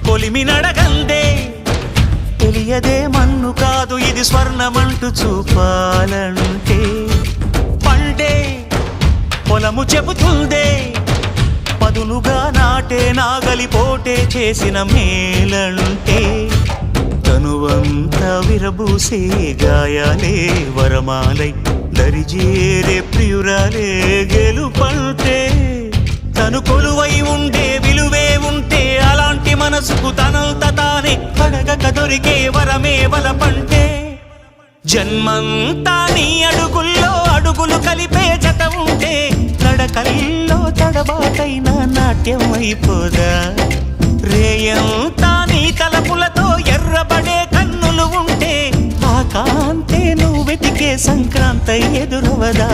కొలిమి నడగందే తెలియదే మన్ను కాదు ఇది స్వర్ణమంటూ చూపాలంటే పండే పొలము చెబుతుందే పదునుగా నాటే నాగలిపోటే చేసిన మేలంటే తనువంతా విరబూసే గాయాలే వరమాలై దరిజేరే ప్రియురాలే గెలుపంటే తను కొలువై ఉండే విలువే ఉంటే అలాంటి మనసుకు తనంత తానే అడగక దొరికే వరమే వలపంటే జన్మంతా నీ అడుగుల్లో అడుగులు కలిపే జత ఉంటే నడకల్లో తడబాటైన నాట్యం అయిపోదా రేయంతా నీ తలపులతో ఎర్రబడే కన్నులు ఉంటే ఆ కాంతే నువ్వు వెతికే సంక్రాంతి ఎదురవదా